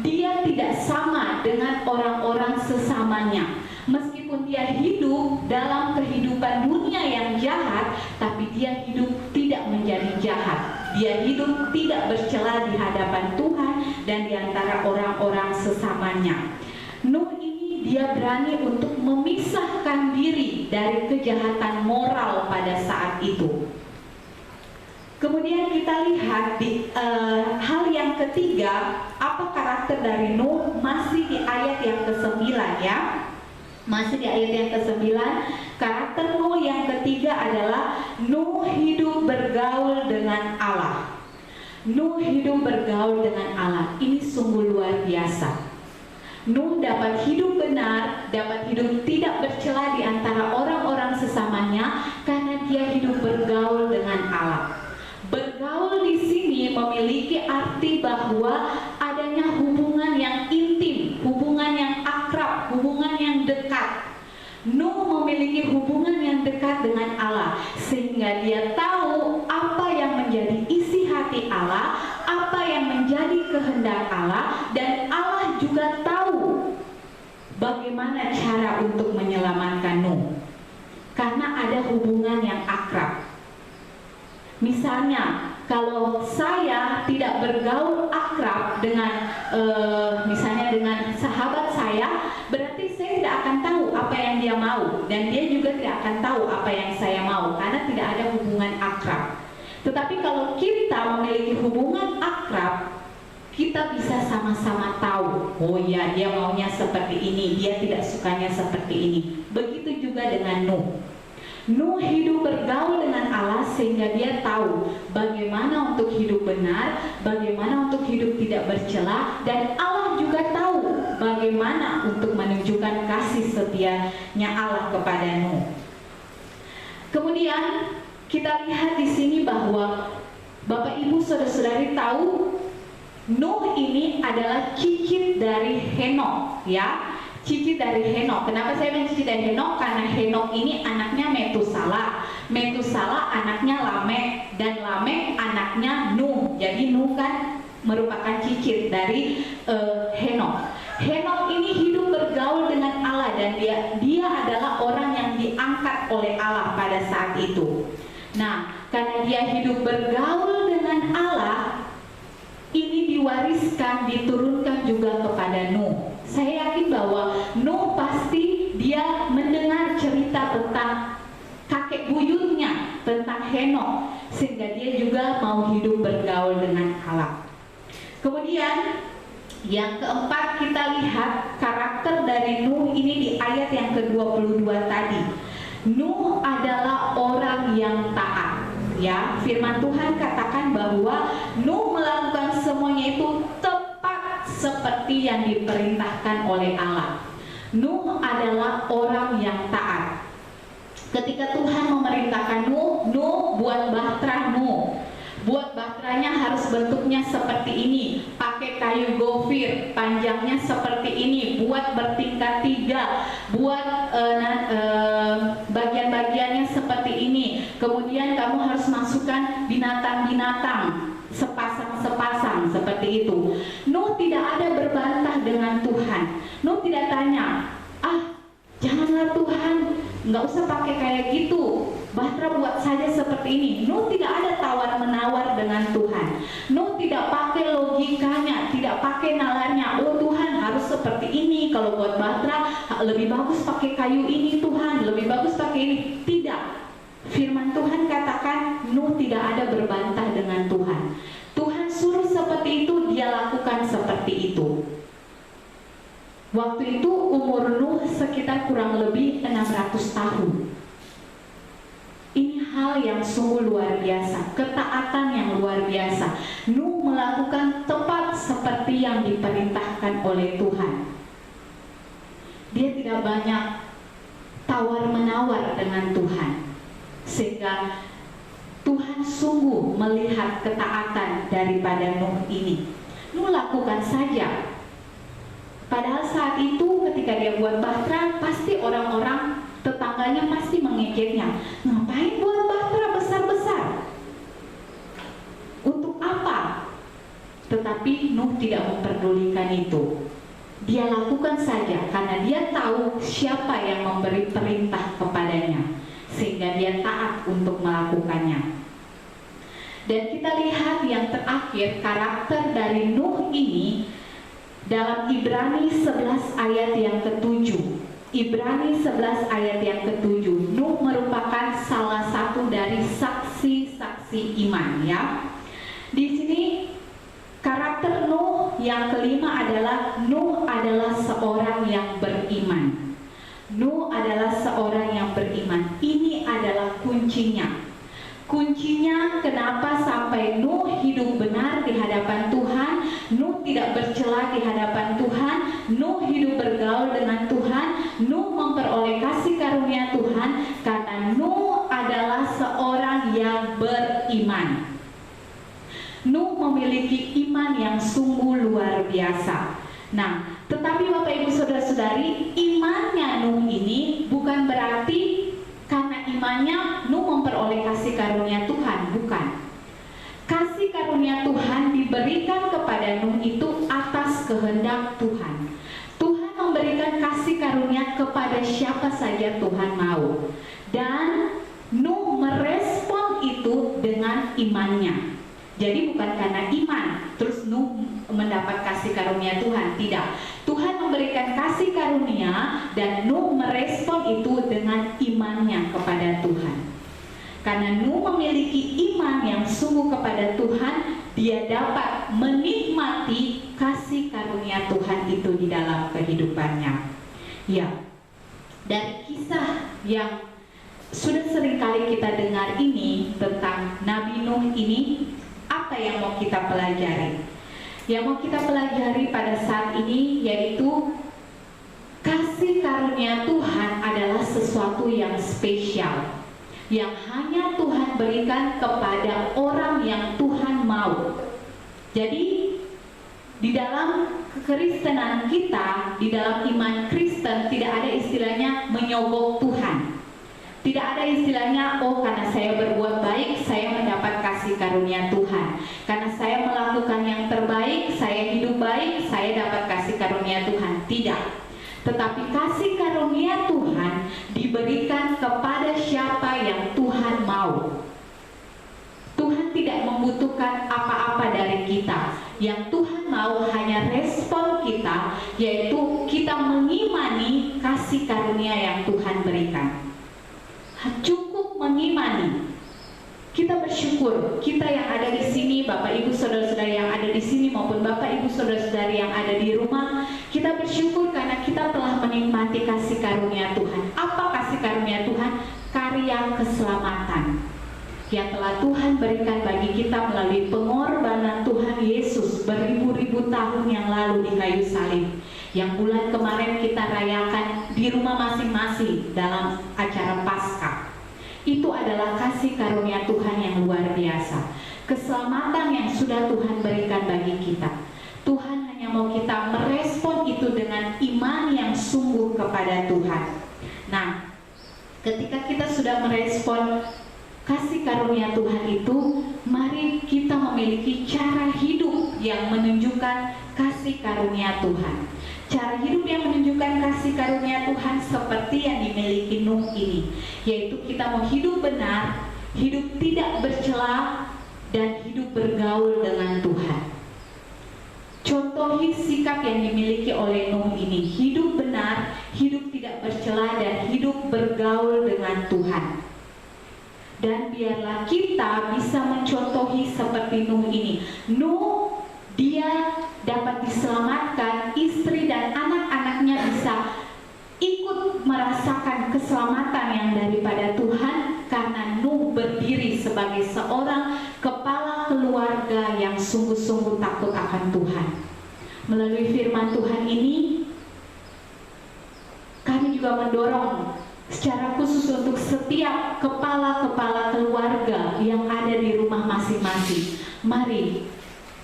Dia tidak sama dengan orang-orang sesamanya. Meskipun dia hidup dalam kehidupan dunia yang jahat, tapi dia hidup tidak menjadi jahat. Dia hidup tidak bercela di hadapan Tuhan dan di antara orang-orang sesamanya. Nuh ini dia berani untuk memisahkan diri dari kejahatan moral pada saat itu. Kemudian kita lihat di hal yang ketiga, apa karakter dari Nuh, masih di ayat yang ke-9 ya. Masih di ayat yang ke-9, karakter Nuh yang ketiga adalah Nuh hidup bergaul dengan Allah. Nuh hidup bergaul dengan Allah. Ini sungguh luar biasa. Nuh dapat hidup benar, dapat hidup tidak bercela di antara orang-orang sesamanya karena dia hidup bergaul dengan Allah. Bergaul di sini memiliki arti bahwa adanya hubungan yang intim, hubungan yang akrab, hubungan yang dekat. Nuh memiliki hubungan yang dekat dengan Allah, sehingga dia tahu apa yang menjadi isi hati Allah, apa yang menjadi kehendak Allah, dan Allah juga tahu bagaimana cara untuk menyelamatkan Nuh. Karena ada hubungan yang akrab. Misalnya, kalau saya tidak bergaul akrab dengan misalnya dengan sahabat saya, berarti saya tidak akan tahu apa yang dia mau, dan dia juga tidak akan tahu apa yang saya mau, karena tidak ada hubungan akrab. Tetapi kalau kita memiliki hubungan akrab, kita bisa sama-sama tahu, oh ya, dia maunya seperti ini, dia tidak sukanya seperti ini. Begitu juga dengan Nuh. Nuh hidup bergaul dengan Allah sehingga dia tahu bagaimana untuk hidup benar, bagaimana untuk hidup tidak bercela, dan Allah juga tahu bagaimana untuk menunjukkan kasih setianya Allah kepada Nuh. Kemudian kita lihat di sini bahwa Bapak Ibu Saudara-saudari tahu Nuh ini adalah cicit dari Henokh, ya. Cicit dari Henokh. Kenapa saya bilang cicit dari Henokh? Karena Henokh ini anaknya Metusalah. Metusalah anaknya Lamek, dan Lamek anaknya Nuh. Jadi Nuh kan merupakan cicit dari Henokh. Henokh ini hidup bergaul dengan Allah, dan dia adalah orang yang diangkat oleh Allah pada saat itu. Nah, karena dia hidup bergaul dengan Allah, ini diwariskan, diturunkan juga kepada Nuh. Saya yakin bahwa Nuh pasti dia mendengar cerita tentang kakek buyutnya, tentang Henokh, sehingga dia juga mau hidup bergaul dengan Allah. Kemudian yang keempat, kita lihat karakter dari Nuh ini di ayat yang ke-22 tadi. Nuh adalah orang yang taat. Ya, firman Tuhan katakan bahwa Nuh melakukan semuanya itu tepat seperti yang diperintahkan oleh Allah. Nuh adalah orang yang taat. Ketika Tuhan memerintahkan Nuh, Nuh buat bahtera Nuh. Buat bahteranya harus bentuknya seperti ini, pakai kayu gofir, panjangnya seperti ini, buat bertingkat 3, buat bagian-bagiannya seperti ini. Kemudian kamu harus masukkan binatang-binatang sepasang-sepasang seperti itu. Nuh tidak ada berbantah dengan Tuhan. Nuh tidak tanya, janganlah Tuhan, nggak usah pakai kayak gitu, bahtera buat saja seperti ini. Nuh tidak ada tawar-menawar dengan Tuhan. Nuh tidak pakai logikanya, tidak pakai nalarnya. Oh Tuhan, harus seperti ini. Kalau buat bahtera lebih bagus pakai kayu ini Tuhan, lebih bagus pakai ini. Tidak. Firman Tuhan katakan Nuh tidak ada berbantah dengan Tuhan. Tuhan suruh seperti itu, dia lakukan seperti itu. Waktu itu umur Nuh sekitar kurang lebih 600 tahun. Ini hal yang sungguh luar biasa, ketaatan yang luar biasa. Nuh melakukan tepat seperti yang diperintahkan oleh Tuhan. Dia tidak banyak tawar-menawar dengan Tuhan, sehingga Tuhan sungguh melihat ketaatan daripada Nuh ini. Nuh lakukan saja. Padahal saat itu ketika dia buat bahtera, pasti orang-orang tetangganya pasti mengejeknya. Ngapain buat bahtera besar-besar? Untuk apa? Tetapi Nuh tidak memperdulikan itu. Dia lakukan saja karena dia tahu siapa yang memberi perintah kepadanya, sehingga dia taat untuk melakukannya. Dan kita lihat yang terakhir, karakter dari Nuh ini dalam Ibrani 11 ayat yang ke-7. Ibrani 11 ayat yang ke-7. Nuh merupakan salah satu dari saksi-saksi iman, ya. Di sini karakter Nuh yang kelima adalah Nuh adalah seorang yang beriman. Nuh adalah seorang yang beriman. Ini adalah kuncinya. Kuncinya kenapa sampai Nuh hidup benar di hadapan Tuhan, Nuh tidak bercela di hadapan Tuhan, Nuh hidup bergaul dengan Tuhan, Nuh memperoleh kasih karunia Tuhan, karena Nuh adalah seorang yang beriman. Nuh memiliki iman yang sungguh luar biasa. Nah, tetapi Bapak Ibu Saudara-saudari, imannya Nuh ini bukan berarti karena imannya Nuh memperoleh kasih karunia Tuhan, bukan. Kasih karunia Tuhan diberikan kepada Nuh itu atas kehendak Tuhan. Tuhan memberikan kasih karunia kepada siapa saja Tuhan mau. Dan Nuh merespon itu dengan imannya. Jadi bukan karena iman terus Nuh mendapat kasih karunia Tuhan, tidak. Tuhan memberikan kasih karunia dan Nuh merespon itu dengan imannya kepada Tuhan. Karena Nuh memiliki iman yang sungguh kepada Tuhan, dia dapat menikmati kasih karunia Tuhan itu di dalam kehidupannya. Ya, dari kisah yang sudah seringkali kita dengar ini tentang Nabi Nuh ini, apa yang mau kita pelajari? Yang mau kita pelajari pada saat ini yaitu kasih karunia Tuhan adalah sesuatu yang spesial, yang hanya Tuhan berikan kepada orang yang Tuhan mau. Jadi di dalam kekristenan kita, di dalam iman Kristen tidak ada istilahnya menyogok Tuhan. Tidak ada istilahnya, oh karena saya berbuat baik, saya mendapat kasih karunia Tuhan. Karena saya melakukan yang terbaik, saya hidup baik, saya dapat kasih karunia Tuhan. Tidak. Tetapi kasih karunia Tuhan diberikan kepada siapa yang Tuhan mau. Tuhan tidak membutuhkan apa-apa dari kita. Yang Tuhan mau hanya respon kita, yaitu kita mengimani kasih karunia yang Tuhan berikan. Cukup mengimani. Kita bersyukur, kita yang ada di sini, Bapak Ibu Saudara-saudari yang ada di sini maupun Bapak Ibu Saudara-saudari yang ada di rumah, kita bersyukur karena kita telah menikmati kasih karunia Tuhan. Apa kasih karunia Tuhan? Karya keselamatan yang telah Tuhan berikan bagi kita melalui pengorbanan Tuhan Yesus beribu-ribu tahun yang lalu di kayu salib, yang bulan kemarin kita rayakan di rumah masing-masing dalam acara Paskah. Itu adalah kasih karunia Tuhan yang luar biasa, keselamatan yang sudah Tuhan berikan bagi kita. Tuhan hanya mau kita merespon itu dengan iman yang sungguh kepada Tuhan. Nah, ketika kita sudah merespon kasih karunia Tuhan itu, mari kita memiliki cara hidup yang menunjukkan kasih karunia Tuhan. Cara hidup yang menunjukkan kasih karunia Tuhan seperti yang dimiliki Nuh ini, yaitu kita mau hidup benar, hidup tidak bercela, dan hidup bergaul dengan Tuhan. Contohi sikap yang dimiliki oleh Nuh ini, hidup benar, hidup tidak bercela, dan hidup bergaul dengan Tuhan. Dan biarlah kita bisa mencontohi seperti Nuh ini. Nuh, dia dapat diselamatkan, istri dan anak-anaknya bisa ikut merasakan keselamatan yang daripada Tuhan karena Nuh berdiri sebagai seorang kepala keluarga yang sungguh-sungguh takut akan Tuhan. Melalui firman Tuhan ini, kami juga mendorong secara khusus untuk setiap kepala-kepala keluarga yang ada di rumah masing-masing. Mari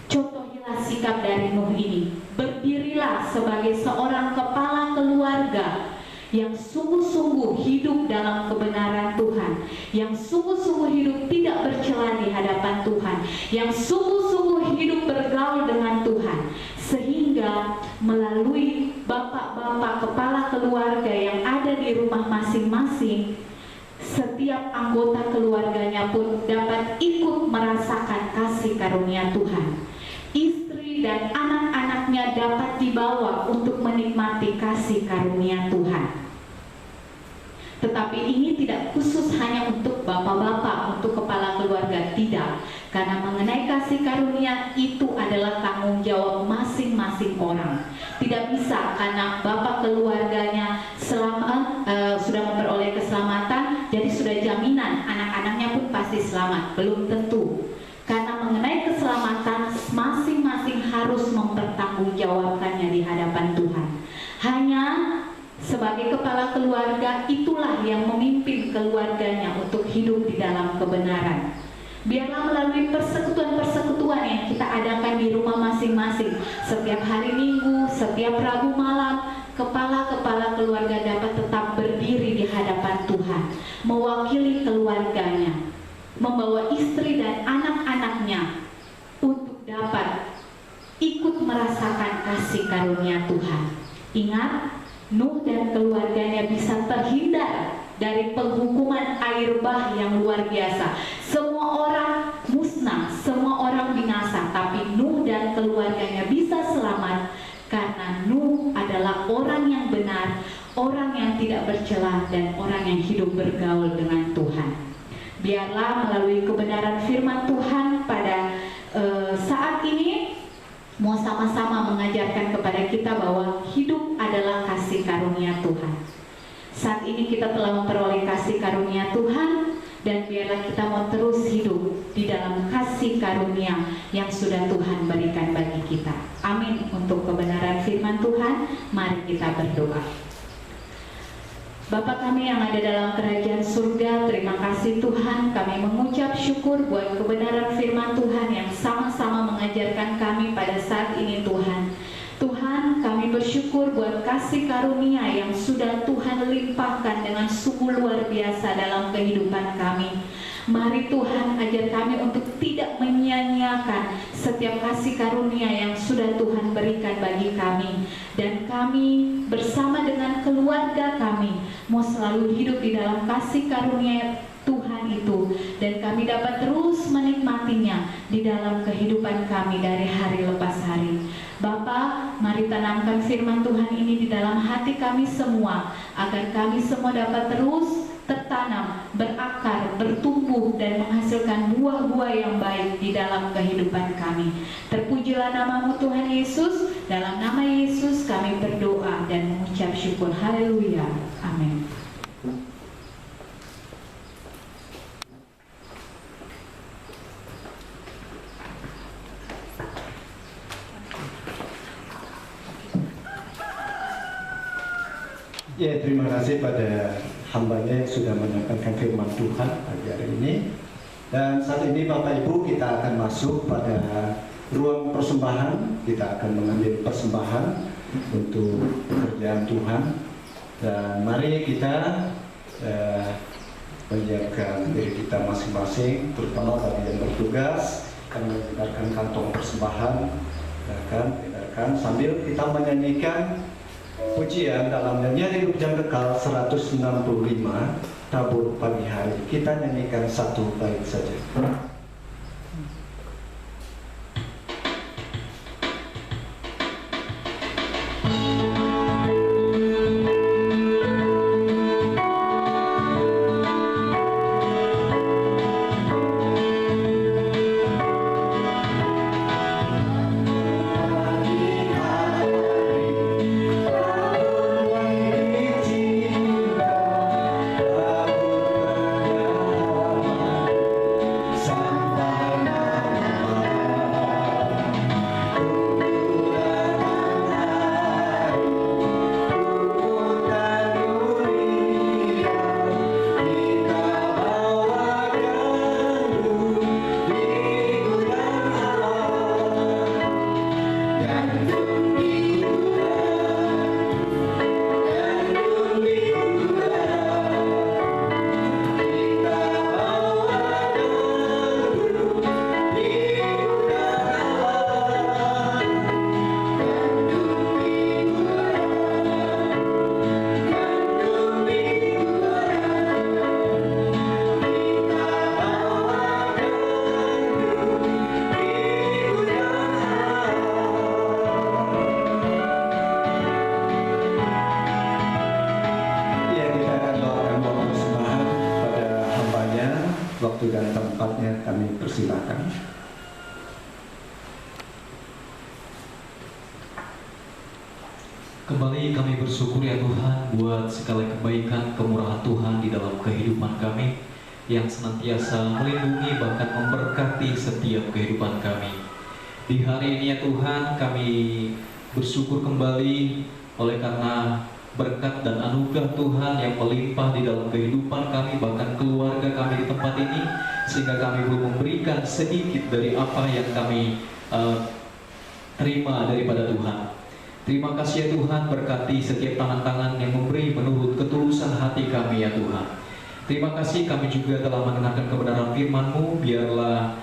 contohilah sikap dari Nuh ini. Berdirilah sebagai seorang kepala keluarga yang sungguh-sungguh hidup dalam kebenaran Tuhan, yang sungguh-sungguh hidup tidak bercela di hadapan Tuhan, yang sungguh-sungguh hidup bergaul dengan Tuhan, sehingga melalui bapak-bapak kepala keluarga yang ada di rumah masing-masing, setiap anggota keluarganya pun dapat ikut merasakan kasih karunia Tuhan. Istri dan anak-anaknya dapat dibawa untuk menikmati kasih karunia Tuhan. Tetapi ini tidak khusus hanya untuk bapak-bapak, untuk kepala keluarga, tidak. Karena mengenai kasih karunia itu adalah tanggung jawab masing-masing orang. Tidak bisa karena bapak keluarganya sudah memperoleh keselamatan, jadi sudah jaminan anak-anaknya pun pasti selamat. Belum tentu. Karena mengenai keselamatan, masing-masing harus mempertanggungjawabkannya di hadapan Tuhan. Hanya sebagai kepala keluarga, itulah yang memimpin keluarganya untuk hidup di dalam kebenaran. Biarlah melalui persekutuan-persekutuan yang kita adakan di rumah masing-masing, setiap hari Minggu, setiap Rabu malam, kepala-kepala keluarga dapat tetap berdiri di hadapan Tuhan, mewakili keluarganya, membawa istri dan anak-anaknya untuk dapat ikut merasakan kasih karunia Tuhan. Ingat, Nuh dan keluarganya bisa terhindar dari penghukuman air bah yang luar biasa. Semua orang musnah, semua orang binasa, tapi Nuh dan keluarganya bisa selamat karena Nuh adalah orang yang benar, orang yang tidak bercela, dan orang yang hidup bergaul dengan Tuhan. Biarlah melalui kebenaran firman Tuhan pada saat ini mau sama-sama mengajarkan kepada kita bahwa hidup adalah kasih karunia Tuhan. Saat ini kita telah memperoleh kasih karunia Tuhan, dan biarlah kita mau terus hidup di dalam kasih karunia yang sudah Tuhan berikan bagi kita. Amin. Untuk kebenaran firman Tuhan, mari kita berdoa. Bapa kami yang ada dalam kerajaan surga, terima kasih Tuhan, kami mengucap syukur buat kebenaran firman Tuhan yang sama-sama mengajarkan kami pada saat ini Tuhan. Tuhan, kami bersyukur buat kasih karunia yang sudah Tuhan limpahkan dengan sungguh luar biasa dalam kehidupan kami. Mari Tuhan ajar kami untuk tidak menyia-nyiakan setiap kasih karunia yang sudah Tuhan berikan bagi kami. Dan kami bersama dengan keluarga kami mau selalu hidup di dalam kasih karunia Tuhan itu. Dan kami dapat terus menikmatinya di dalam kehidupan kami dari hari lepas hari. Bapa, mari tanamkan firman Tuhan ini di dalam hati kami semua, agar kami semua dapat terus tertanam, berakar, bertumbuh, dan menghasilkan buah-buah yang baik di dalam kehidupan kami. Terpujilah nama-Mu Tuhan Yesus. Dalam nama Yesus kami berdoa dan mengucap syukur. Haleluya. Amin. Ya, terima kasih pada hambanya yang sudah menyampaikan firman Tuhan pagi hari ini. Dan saat ini Bapak Ibu, kita akan masuk pada ruang persembahan. Kita akan mengambil persembahan untuk pekerjaan Tuhan. Dan mari kita menyiapkan diri kita masing-masing, terutama bagi yang bertugas, akan mengedarkan kantong persembahan, edarkan sambil kita menyanyikan pujian dalam nyanyian hidup yang kekal 165 tabur pagi hari. Kita nyanyikan satu bait saja. waktu dan tempatnya kami persilakan. Kembali kami bersyukur ya Tuhan buat segala kebaikan kemurahan Tuhan di dalam kehidupan kami yang senantiasa melindungi bahkan memberkati setiap kehidupan kami. Di hari ini ya Tuhan kami bersyukur kembali oleh karena berkat dan anugerah Tuhan yang melimpah di dalam kehidupan kami bahkan keluarga kami di tempat ini, sehingga kami belum memberikan sedikit dari apa yang kami terima daripada Tuhan. Terima kasih ya Tuhan, berkati setiap tangan-tangan yang memberi menurut ketulusan hati kami ya Tuhan. Terima kasih kami juga telah mendengarkan kebenaran firman-Mu. Biarlah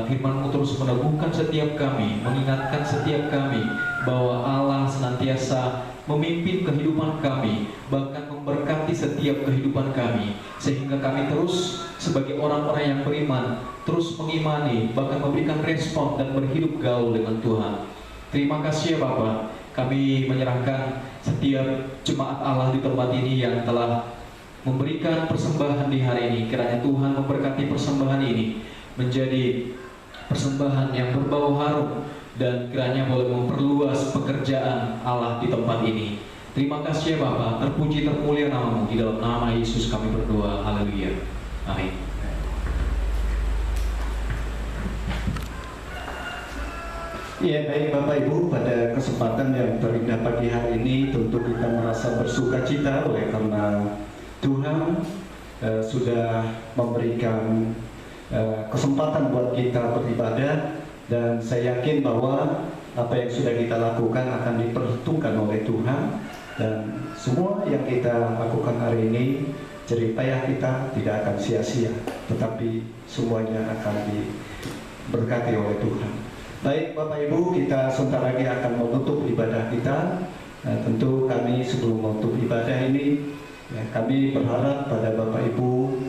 firman-Mu terus meneguhkan setiap kami, mengingatkan setiap kami bahwa Allah senantiasa memimpin kehidupan kami, bahkan memberkati setiap kehidupan kami, sehingga kami terus sebagai orang-orang yang beriman terus mengimani, bahkan memberikan respon dan berhidup gaul dengan Tuhan. Terima kasih ya Bapa. Kami menyerahkan setiap jemaat Allah di tempat ini yang telah memberikan persembahan di hari ini. Kiranya Tuhan memberkati persembahan ini menjadi persembahan yang berbau harum, dan kiranya boleh memperluas pekerjaan Allah di tempat ini. Terima kasih ya Bapa, terpuji termulia nama-Mu. Di dalam nama Yesus kami berdoa. Haleluya. Amin. Ya, baik Bapak Ibu, pada kesempatan yang terindah pagi hari ini tentu kita merasa bersuka cita oleh karena Tuhan sudah memberikan kesempatan buat kita beribadah, dan saya yakin bahwa apa yang sudah kita lakukan akan diperhitungkan oleh Tuhan, dan semua yang kita lakukan hari ini jerih payah kita tidak akan sia-sia, tetapi semuanya akan diberkati oleh Tuhan. Baik Bapak Ibu, kita sebentar lagi akan menutup ibadah kita. Tentu kami sebelum menutup ibadah ini, kami berharap pada Bapak Ibu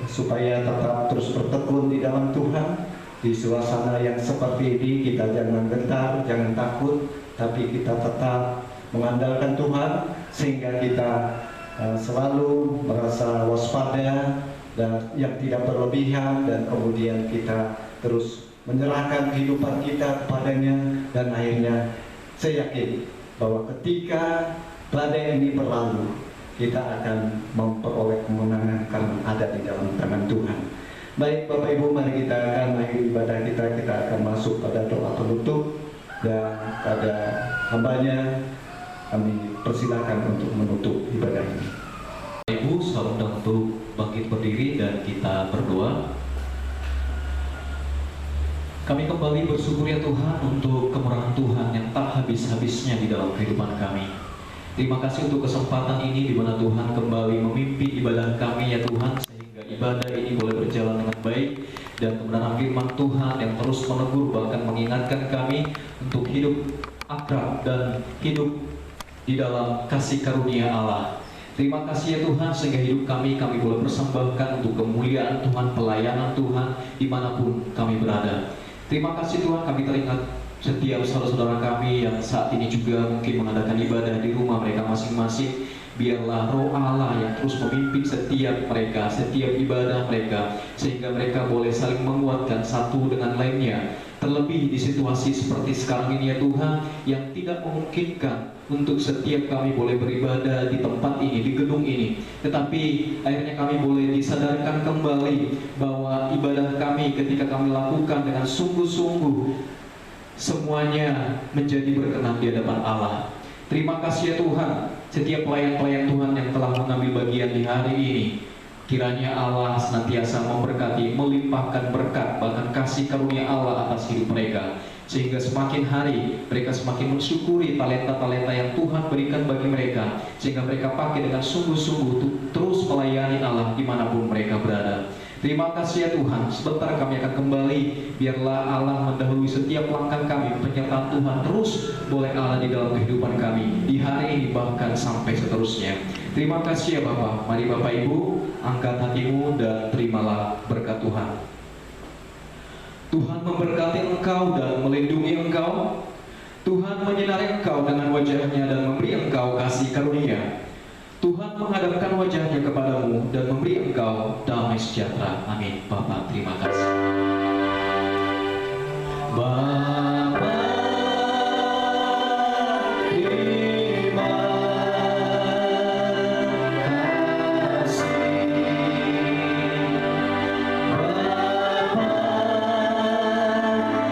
supaya tetap terus bertekun di dalam Tuhan. Di suasana yang seperti ini kita jangan gentar, jangan takut, tapi kita tetap mengandalkan Tuhan, sehingga kita selalu merasa waspada dan yang tidak berlebihan, dan kemudian kita terus menyerahkan kehidupan kita kepadanya, dan akhirnya saya yakin bahwa ketika badai ini berlalu, kita akan memperoleh kemenangan karena ada di dalam tangan Tuhan. Baik Bapak Ibu, mari kita akan mengakhiri ibadah kita. Kita akan masuk pada doa penutup, dan pada hambanya kami persilakan untuk menutup ibadah ini. Ibu, saya undang untuk bangkit berdiri dan kita berdoa. Kami kembali bersyukur ya Tuhan untuk kemurahan Tuhan yang tak habis-habisnya di dalam kehidupan kami. Terima kasih untuk kesempatan ini di mana Tuhan kembali memimpin ibadah kami ya Tuhan, sehingga ibadah ini boleh berjalan dengan baik, dan kebenaran firman Tuhan yang terus menegur bahkan mengingatkan kami untuk hidup akrab dan hidup di dalam kasih karunia Allah. Terima kasih ya Tuhan, sehingga hidup kami boleh persembahkan untuk kemuliaan Tuhan, pelayanan Tuhan dimanapun kami berada. Terima kasih Tuhan, kami teringat setiap saudara-saudara kami yang saat ini juga mungkin mengadakan ibadah di rumah mereka masing-masing. Biarlah roh Allah yang terus memimpin setiap mereka, setiap ibadah mereka, sehingga mereka boleh saling menguatkan satu dengan lainnya. Terlebih di situasi seperti sekarang ini ya Tuhan, yang tidak memungkinkan untuk setiap kami boleh beribadah di tempat ini, di gedung ini, tetapi akhirnya kami boleh disadarkan kembali bahwa ibadah kami ketika kami lakukan dengan sungguh-sungguh, semuanya menjadi berkenan di hadapan Allah. Terima kasih ya Tuhan, setiap pelayan-pelayan Tuhan yang telah mengambil bagian di hari ini, kiranya Allah senantiasa memberkati, melimpahkan berkat, bahkan kasih karunia Allah atas hidup mereka, sehingga semakin hari mereka semakin mensyukuri talenta-talenta yang Tuhan berikan bagi mereka, sehingga mereka pakai dengan sungguh-sungguh untuk terus melayani Allah dimanapun mereka berada. Terima kasih ya Tuhan, sebentar kami akan kembali. Biarlah Allah mendahului setiap langkah kami, penyertaan Tuhan terus boleh Allah di dalam kehidupan kami di hari ini bahkan sampai seterusnya. Terima kasih ya Bapak. Mari Bapak Ibu angkat hatimu dan terimalah berkat Tuhan. Tuhan memberkati engkau dan melindungi engkau. Tuhan menyinari engkau dengan wajah-Nya dan memberi engkau kasih karunia. Tuhan menghadapkan wajahnya kepadamu dan memberi engkau damai sejahtera. Amin. Bapa, terima kasih. Bapa, terima kasih. Bapa,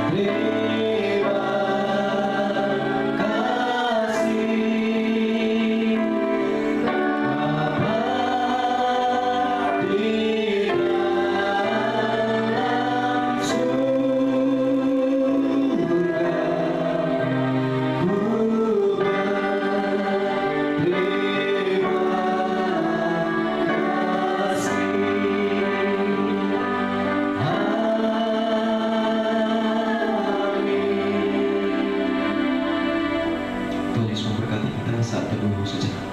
terima kasih. Bapa di dalam surga, ku berterima kasih. Amin. Tuhan Yesus memberkati kita saat teduh sejenak.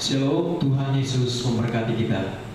Shalom, Tuhan Yesus memberkati kita.